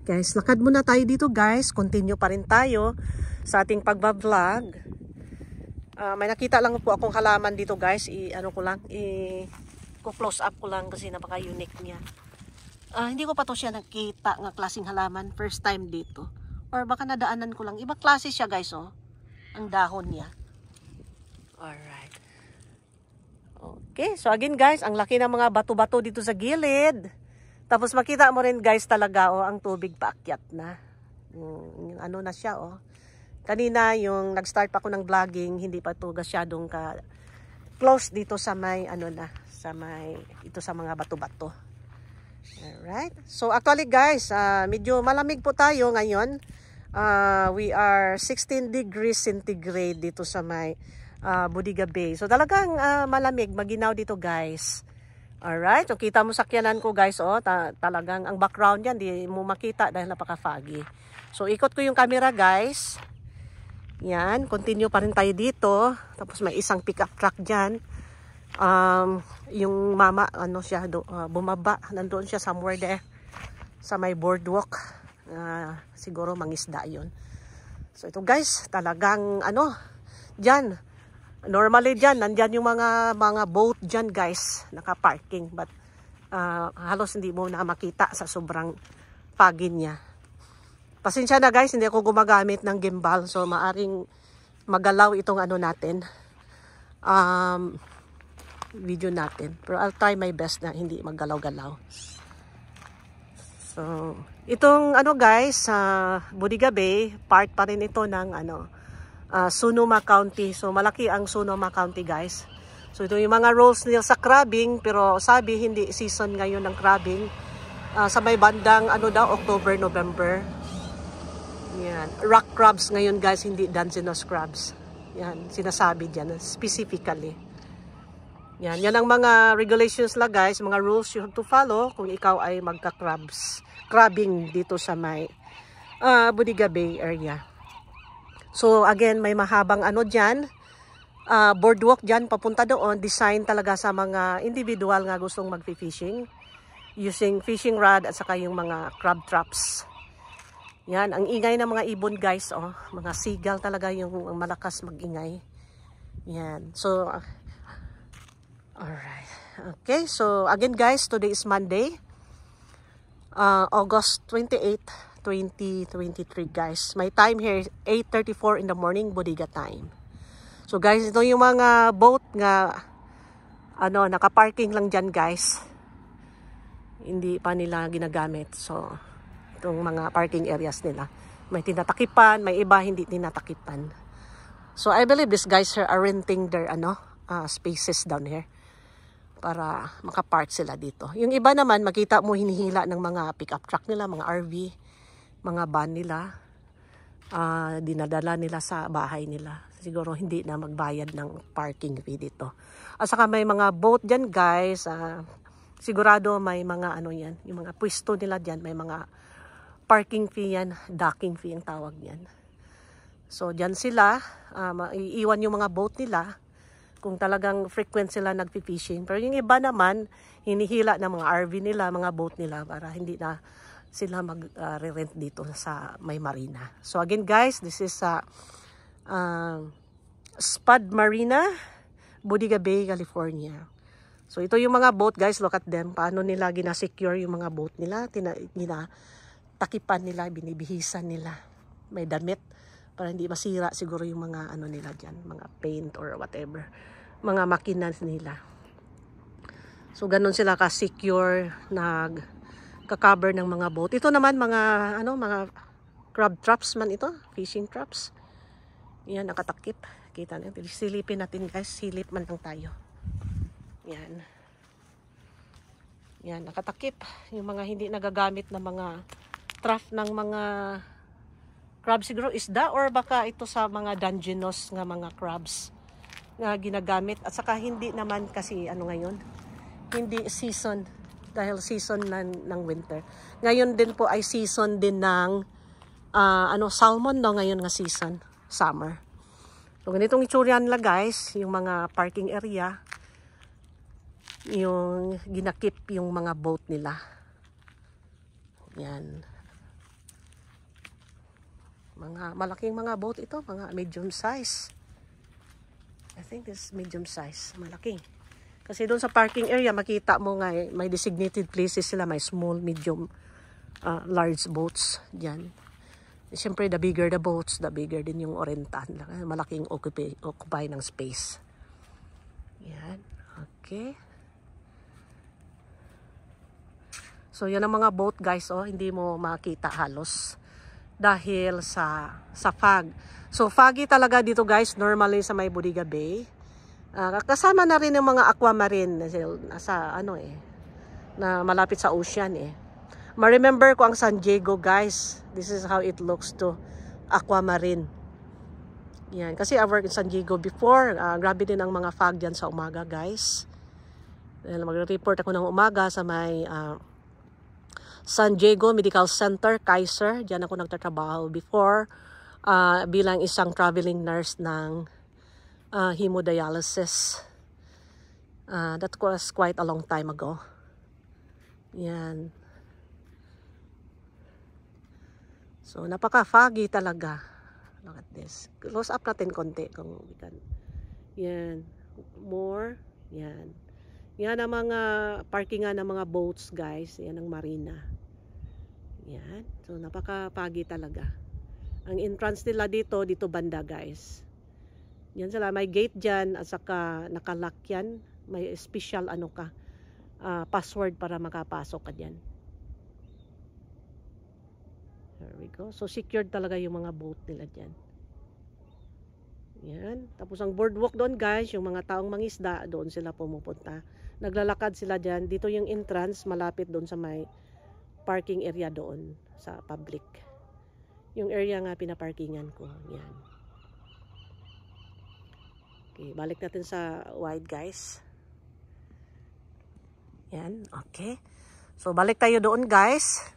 guys, lakad muna tayo dito guys. Continue pa rin tayo sa ating pagbablog. May nakita lang po akong halaman dito guys. Close up ko lang kasi napaka-unique niya. Hindi ko pa to siya nakita ng klaseng halaman. First time dito. Or baka nadaanan ko lang. Ibang klase siya guys, oh. Ang dahon niya. Alright. Okay, so again guys, ang laki ng mga bato-bato dito sa gilid. Tapos makita mo rin guys talaga, oh, ang tubig paakyat na. Ano na siya, oh. Kanina yung nag-start pa ako ng vlogging, hindi pa to gasyadong close dito sa may ito sa mga bato-bato. Alright. So actually guys, medyo malamig po tayo ngayon. We are 16 degrees centigrade dito sa may Bodega Bay. So talagang malamig, maginaw dito guys. Alright, so kita mo sakyanan ko guys, oh, talagang ang background yan, di mo makita dahil napaka-foggy. So ikot ko yung camera guys. Yan, continue pa rin tayo dito. Tapos may isang pickup truck dyan. Yung mama, bumaba, nandoon siya somewhere there sa may boardwalk. Siguro mangisda yun. So ito guys, talagang dyan. Normally dyan, nandyan yung mga boat dyan guys, naka-parking. But halos hindi mo na makita sa sobrang foggy niya. Pasensya na guys, hindi ako gumagamit ng gimbal. So maaring magalaw itong natin. Video natin. Pero I'll try my best na hindi maggalaw-galaw. So, itong guys, Bodega Bay, part pa rin ito ng Sonoma County. So malaki ang Sonoma County guys. So ito yung mga rules nila sa crabbing, pero sabi hindi season ngayon ng crabbing. Sa may bandang October, November. Yan, rock crabs ngayon guys, hindi Danzinos crabs. Yan, sinasabi diyan specifically. Yan ang mga regulations lang guys, mga rules you have to follow kung ikaw ay crabbing dito sa may Bodega Bay area. So again, may mahabang dyan, boardwalk dyan, papunta doon, design talaga sa mga individual nga gustong mag-fishing, using fishing rod at saka yung mga crab traps. Yan, ang ingay ng mga ibon guys, oh, mga seagull talaga yung malakas mag-ingay. Yan, so, alright. Okay, so again guys, today is Monday, August 28, 2023 guys. My time here is 8:34 in the morning, Bodega time. So guys, ito yung mga boat nga naka-parking lang dyan guys. Hindi pa nila ginagamit. So itong mga parking areas nila, may tinatakipan, may iba hindi tinatakipan. So I believe these guys are renting their spaces down here para makapark sila dito. Yung iba naman makita mo hinihila ng mga pickup truck nila, mga RV, mga van nila, dinadala nila sa bahay nila. Siguro hindi na magbayad ng parking fee dito. At saka may mga boat dyan guys, sigurado may mga yan, yung mga pwesto nila dyan, may mga parking fee yan, docking fee ang tawag yan. So dyan sila, maiiwan yung mga boat nila kung talagang frequent sila nagpi-fishing. Pero yung iba naman, hinihila ng mga RV nila, mga boat nila para hindi na sila mag-rent dito sa may marina. So again guys, this is Spud Marina, Bodega Bay, California. So ito yung mga boat guys, look at them. Paano nila ginasecure yung mga boat nila, takipan nila, binibihisan nila. May damit para hindi masira siguro yung mga nila dyan, mga paint or whatever, mga makina nila. So ganun sila ka-secure, nag-cover ng mga boat. Ito naman mga mga crab traps man ito, fishing traps. Yan, nakatakip. Kita natin. Silipin natin guys, silip man lang tayo. Yan. Yan, nakatakip. Yung mga hindi nagagamit na mga trap ng mga crab, siguro isda or baka ito sa mga Danzinos nga mga crabs nga ginagamit. At saka hindi naman kasi ngayon, hindi season dahil season ng winter. Ngayon din po ay season din ng salmon ngayon nga season, summer. So ganitong itsura nila guys, yung mga parking area, yung ginakip yung mga boat nila. Yan. Mga malaking mga boat ito, mga medium size. I think this is medium size, malaking. Kasi doon sa parking area, makita mo nga may designated places sila, may small, medium, large boats diyan. Siyempre, the bigger the boats, the bigger din yung orientan. Malaking occupy ng space. Yan. Okay. So, yan ang mga boat, guys. Oh, hindi mo makita halos. Dahil sa fog. So, foggy talaga dito, guys. Normally sa may Bodega Bay. Kasama na rin yung mga aquamarine. Nasa, na malapit sa ocean, Ma-remember ko ang San Diego, guys. This is how it looks to aquamarine. Yan. Kasi I worked in San Diego before. Grabe din ang mga fog dyan sa umaga, guys. Mag-report ako ng umaga sa may San Diego Medical Center, Kaiser. Diyan ako nagtatrabaho before bilang isang traveling nurse ng hemodialysis. That was quite a long time ago. Yan. So, napaka-foggy talaga. Look at this. Close up natin konti kung we can. Yan. More. Yan. Yan ang mga parkingan ng mga boats, guys. Yan ang marina. Yan. So, napaka-foggy talaga. Ang entrance nila dito banda, guys. Yan sila. May gate dyan at saka nakalock yan. May special password para makapasok ka dyan. There we go. So, secured talaga yung mga boat nila dyan. Yan. Tapos, ang boardwalk doon, guys, yung mga taong mangisda, doon sila pumupunta. Naglalakad sila dyan. Dito yung entrance, malapit doon sa may parking area doon sa public. Yung area nga pinaparkingan ko. Yan. Okay, balik natin sa wide, guys. Yan. Okay. So, balik tayo doon, guys.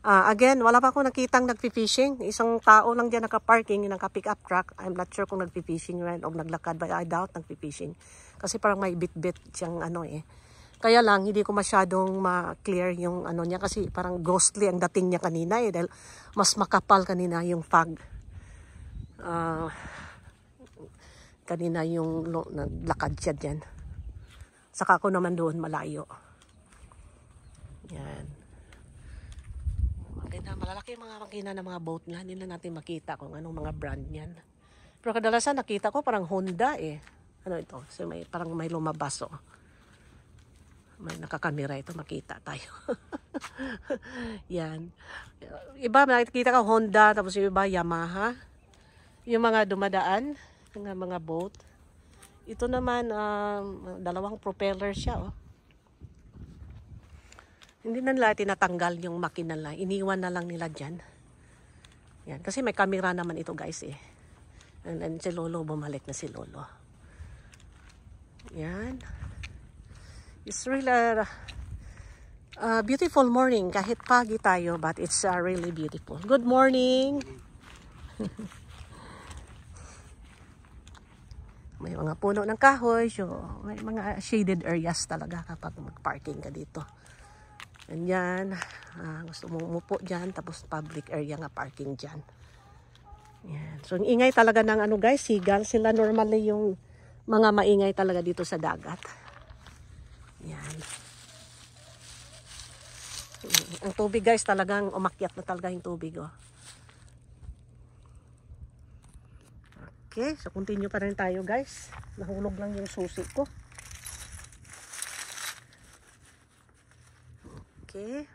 Again, wala pa ako nakitang nagpi-fishing. Isang tao lang dyan naka-parking, naka-pick up truck. I'm not sure kung nagpi-fishing rin o naglakad, but I doubt nagpi-fishing. Kasi parang may bit-bit siyang Kaya lang, hindi ko masyadong ma-clear yung niya kasi parang ghostly ang dating niya kanina dahil mas makapal kanina yung fog. Kanina yung naglakad siya dyan. Saka ako naman doon malayo. Yan. Malalaki yung mga makina ng mga boat na. Hindi na natin makita kung anong mga brand niyan. Pero kadalasan nakita ko parang Honda Ano ito? So parang may lumabas May nakakamera ito. Makita tayo. Yan. Iba nakikita ko Honda. Tapos yung iba Yamaha. Yung mga dumadaan. Yung mga boat. Ito naman dalawang propeller siya Hindi na nila tinatanggal yung makina nila. Iniwan na lang nila dyan. Yan. Kasi may camera naman ito, guys And then si Lolo, bumalik na si Lolo. Yan. It's really a beautiful morning. Kahit pagi tayo, but it's really beautiful. Good morning! May mga puno ng kahoy. So may mga shaded areas talaga kapag mag-parking ka dito. And yan, gusto mong umupo dyan, tapos public area nga parking dyan. Yan. So, ang ingay talaga ng guys, seagull. Sila normally yung mga maingay talaga dito sa dagat. Yan. Ang tubig, guys, talagang umakyat na talaga yung tubig, Okay, so continue pa rin tayo, guys. Nahulog lang yung susi ko. Okay.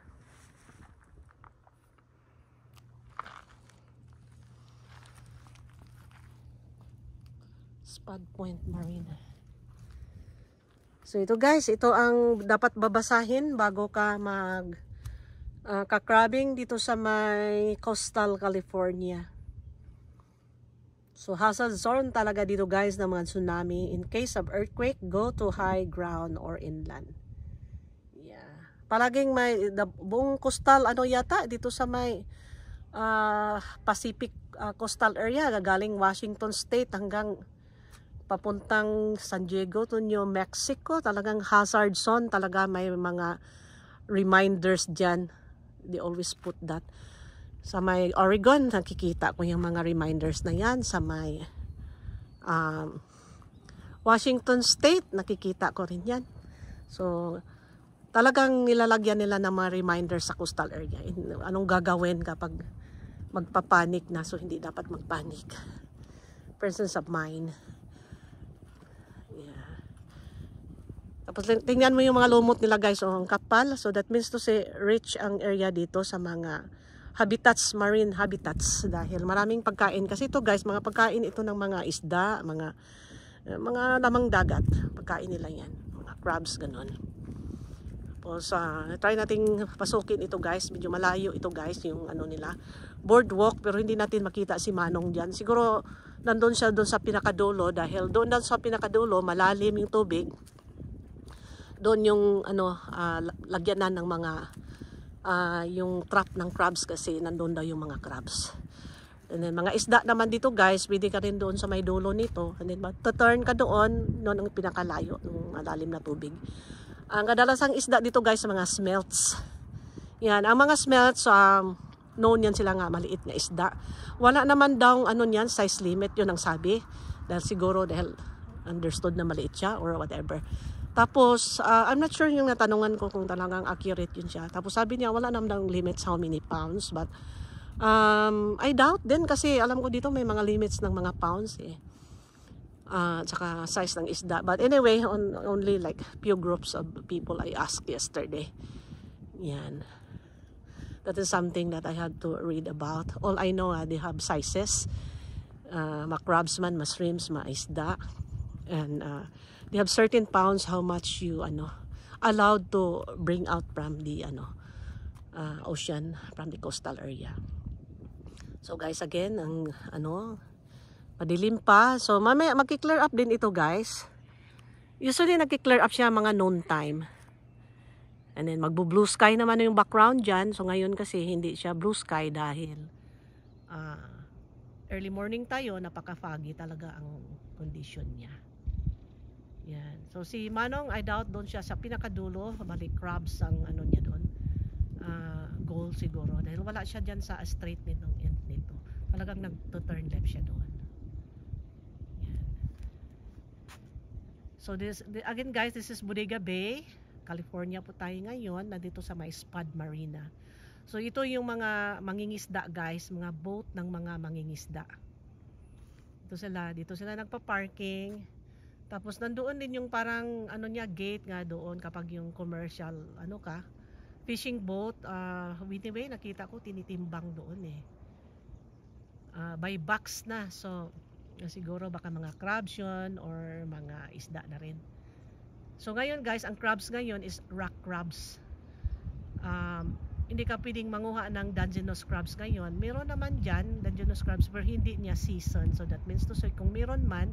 Spud Point Marina. So ito, guys, ito ang dapat babasahin bago ka ka-crabbing dito sa may coastal California. So hazard zone talaga dito, guys, ng mga tsunami. In case of earthquake, go to high ground or inland. Palaging may buong coastal yata dito sa may Pacific coastal area, galing Washington State hanggang papuntang San Diego to New Mexico. Talagang hazard zone, talaga may mga reminders dyan. They always put that. Sa may Oregon, nakikita ko yung mga reminders na yan. Sa may Washington State, nakikita ko rin yan. So, talagang nilalagyan nila ng mga reminders sa coastal area. Anong gagawin kapag magpapanik na, so hindi dapat magpanik. Presence of mind. Yeah. Tapos tingnan mo yung mga lumot nila guys, ang kapal. So that means to say rich ang area dito sa mga habitats, marine habitats, dahil maraming pagkain. Kasi ito guys, mga pagkain ito ng mga isda, mga lamang dagat. Pagkain nila yan, mga crabs, ganun. Tapos try nating pasukin ito guys, medyo malayo ito guys, yung ano nila, boardwalk, pero hindi natin makita si Manong dyan. Siguro nandun siya doon sa pinakadulo, dahil doon sa pinakadulo, malalim yung tubig. Doon yung lagyanan ng mga yung trap ng crabs, kasi nandun daw yung mga crabs. And then mga isda naman dito guys, pwede ka rin doon sa may dulo nito. And then turn ka doon ang pinakalayo ng malalim na tubig. Ang kadalasang isda dito guys, mga smelts. Yan, ang mga smelts, known yan sila nga maliit na isda. Wala naman daw niyan, size limit, yun ang sabi. Dahil siguro dahil understood na maliit siya or whatever. Tapos, I'm not sure yung natanungan ko kung talagang accurate yun siya. Tapos sabi niya, wala naman limits how many pounds. But, I doubt din kasi alam ko dito may mga limits ng mga pounds eh. Tsaka size ng isda. But anyway, only like few groups of people I asked yesterday. Yan. That is something that I had to read about. All I know, they have sizes. Ma crabs man, ma shrimps, ma isda. And they have certain pounds how much you allowed to bring out from the ocean, from the coastal area. So guys, again, ang madilim pa. So mamaya magki-clear up din ito guys. Usually nagki-clear up siya mga noon time. And then magbo-blue sky naman yung background dyan. So ngayon kasi hindi siya blue sky dahil early morning tayo, napaka-foggy talaga ang condition niya. Yan. So si Manong, I doubt doon siya sa pinakadulo, balik crabs ang niya doon. Goal siguro dahil wala siya diyan sa straight nitong end nito. Talagang nag-turn left siya doon. Yan. So again guys, this is Bodega Bay, California po tayo ngayon, nandito sa may Spud Marina. So ito yung mga mangingisda guys, mga boat ng mga mangingisda. Dito sila nagpa-parking. Tapos nandoon din yung parang gate nga doon kapag yung commercial fishing boat, anyway, nakita ko tinitimbang doon eh. By box na. So siguro baka mga crabs yun or mga isda na rin. So ngayon guys, ang crabs ngayon is rock crabs. Hindi ka pwedeng manguha ng Dungeness crabs ngayon. Meron naman dyan Dungeness crabs pero hindi niya season. So that means to say kung meron man,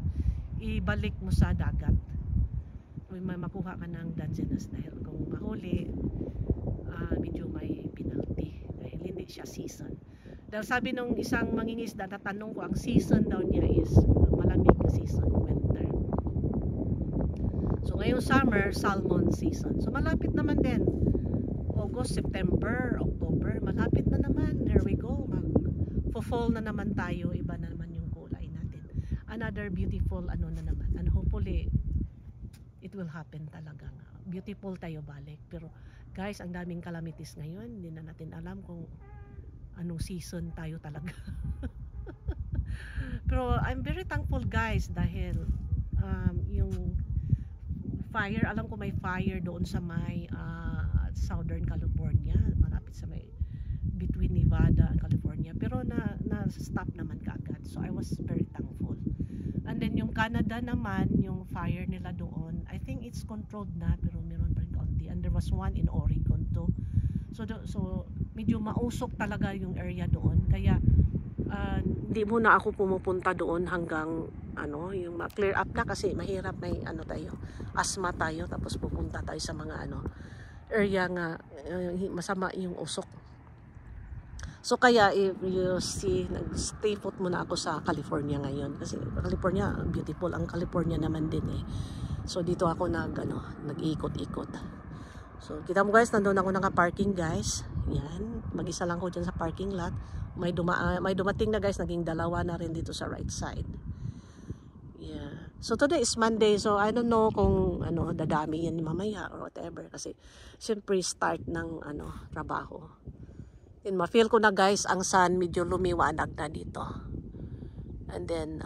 ibalik mo sa dagat. May makuha ka ng Dungeness dahil kung mahuli, medyo may penalty dahil hindi siya season. Dahil sabi nung isang mangingisda, tatanong ko, ang season daw niya is malamig na season, winter. So ngayong summer, salmon season. So malapit naman din. August, September, October, malapit na naman. There we go. Fall na naman tayo, iba na naman yung kulay natin. Another beautiful na naman. And hopefully it will happen talaga. Beautiful tayo balik. Pero guys, ang daming calamities ngayon. Hindi na natin alam kung anong season tayo talaga. Pero I'm very thankful guys dahil yung fire, alam ko may fire doon sa may Southern California, malapit sa may between Nevada and California, pero na-stop naman kaagad. So I was very thankful. And then yung Canada naman, yung fire nila doon, I think it's controlled na, pero meron pa rin kaunti. And there was one in Oregon too. So medyo mausok talaga yung area doon. Kaya hindi muna ako pumupunta doon hanggang yung ma-clear up na, kasi mahirap, may tayo, asthma tayo, tapos pupunta tayo sa mga area nga masama yung usok. So kaya if you see, nag-stay put muna ako sa California ngayon kasi California, beautiful ang California naman din eh. So dito ako nag-ikot-ikot. So kita mo guys, nandoon ako naka-parking guys. Yan, mag-isa lang ko dyan sa parking lot. May dumating na guys, naging dalawa na rin dito sa right side. Yeah. So today is Monday, so I don't know kung ano dadami yan mamaya or whatever kasi siyempre start ng trabaho. And ma-feel ko na guys ang sun medyo lumiwanag na dito. And then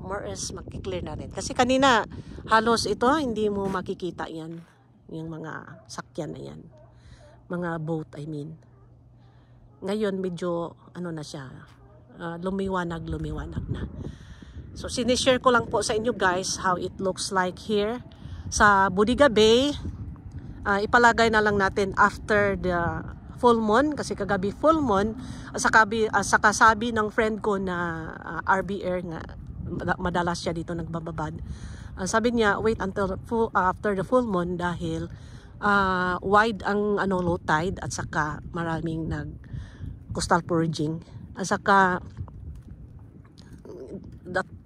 more or less makiklear na rin. Kasi kanina halos ito hindi mo makikita yan. Yung mga sakyan na yan. Mga boat I mean. Ngayon medyo na siya. Lumiwanag na. So sinishare ko lang po sa inyo guys how it looks like here sa Bodega Bay. Ipalagay na lang natin after the full moon kasi kagabi full moon. Sa kasabi ng friend ko na RB Air nga madalas siya dito nagbababad. Sabi niya wait until after the full moon dahil wide ang low tide at saka maraming coastal foraging at saka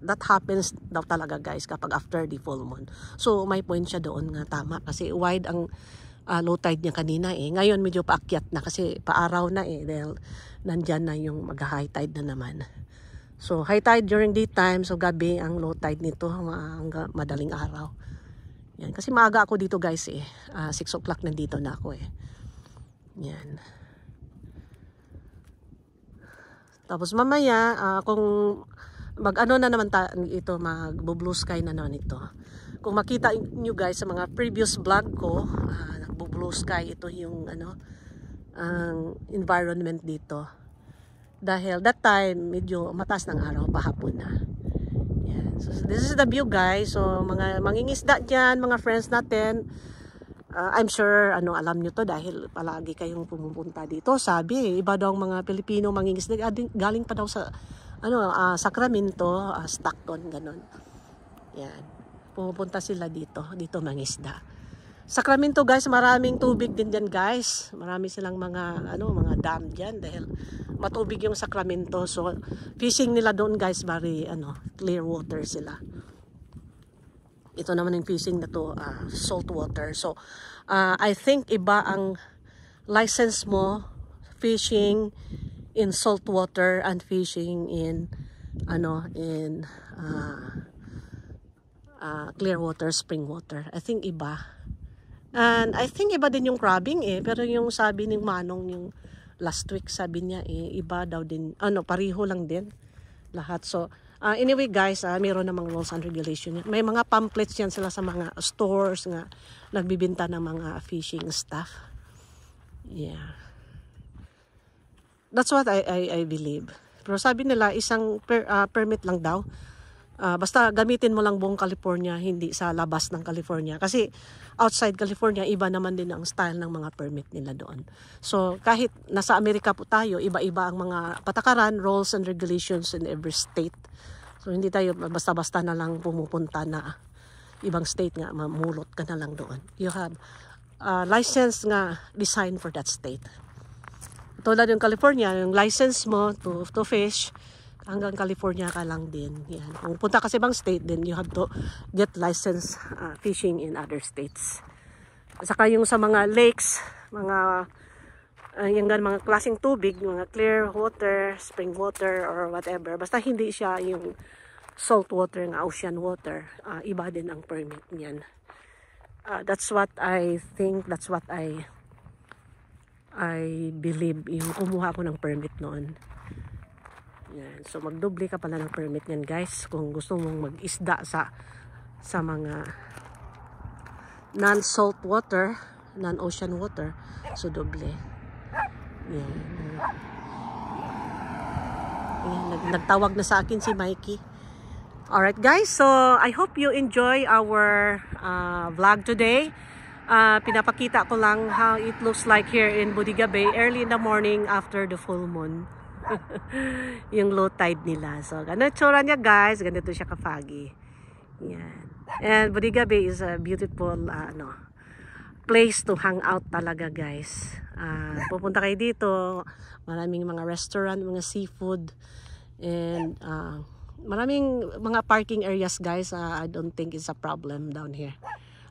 that happens daw talaga guys kapag after the full moon. So may point siya doon nga tama kasi wide ang low tide niya kanina Ngayon medyo paakyat na kasi paaraw na dahil nandyan na yung mag-high tide na naman. So high tide during daytime, so gabi ang low tide nito hanggang madaling araw. Yan kasi maaga ako dito guys 6 o'clock nandito na ako Yan. Tapos mamaya kung mag na naman mag-blue sky na naman ito. Kung makita nyo guys sa mga previous vlog ko, nagbo-blue sky ito yung ang environment dito. Dahil that time medyo mataas ng araw pahapon na. Yan. So this is the view guys. So mga mangingisda diyan, mga friends natin. I'm sure alam nyo to dahil palagi kayong pumupunta dito. Sabi iba daw mga Pilipino mangingisda galing pa daw sa Sacramento, Stockton, ganun. Yan. Pumupunta sila dito mangisda. Sacramento guys, maraming tubig din diyan guys. Marami silang mga dam diyan dahil matubig yung Sacramento. So fishing nila doon guys, very clear water sila. Ito naman yung fishing na to, salt water. So I think iba ang license mo fishing in salt water and fishing in clear water, spring water. I think iba. And I think iba din yung crabbing pero yung sabi ni Manong yung last week sabi niya iba daw din, pareho lang din lahat. So anyway guys, mayroon namang rules and regulation. May mga pamphlets yan sila sa mga stores nga nagbibenta ng mga fishing stuff. Yeah. That's what I believe. Pero sabi nila isang permit lang daw. Basta gamitin mo lang buong California, hindi sa labas ng California. Kasi outside California, iba naman din ang style ng mga permit nila doon. So kahit nasa Amerika po tayo, iba-iba ang mga patakaran, rules and regulations in every state. So hindi tayo basta-basta na lang pumupunta na ibang state nga, mamulot ka na lang doon. You have license nga designed for that state. Tulad yung California, yung license mo to fish, hanggang California ka lang din. Yan. Kung punta ka sa ibang state, then you have to get license fishing in other states. Saka yung sa mga lakes, mga mga klaseng tubig, mga clear water, spring water, or whatever. Basta hindi siya yung salt water, ng ocean water. Iba din ang permit niyan. That's what I think, that's what I believe. Yung kumuha ko ng permit noon. Yan. So magdoble ka pala ng permit niyan guys kung gusto mong mag-isda sa mga non-salt water, non-ocean water. So doble. Yan. Yan. Nagtawag na sa akin si Mikey. Alright guys, so I hope you enjoy our vlog today. Pinapakita ko lang how it looks like here in Bodega Bay early in the morning after the full moon. Yung low tide nila. So, ganito tsura niya guys. Ganito siya ka-foggy. Yan. And Bodega Bay is a beautiful place to hang out talaga guys. Pupunta kayo dito. Maraming mga restaurant, mga seafood. And maraming mga parking areas guys. I don't think it's a problem down here.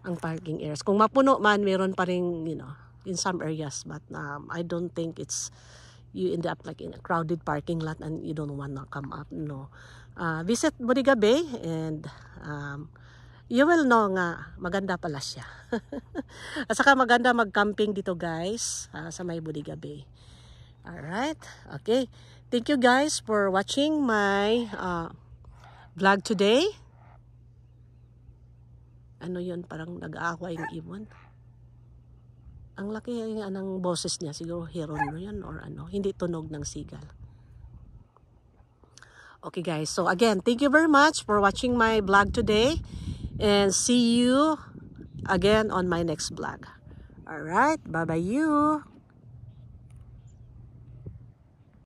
Ang parking areas. Kung mapuno man, meron pa rin, in some areas, but I don't think it's you end up like in a crowded parking lot and you don't wanna come up. No, visit Bodega Bay and you will know nga maganda pala siya. At saka maganda mag-camping dito guys, sa may Bodega Bay. Alright, okay. Thank you guys for watching my vlog today. Ano yun, parang nag-aawa yung ibon. Ang laki ng boses niya, siguro heron yun or ano, hindi tunog ng sigal. Okay guys, so again, thank you very much for watching my vlog today. And see you again on my next vlog. Alright, bye-bye you.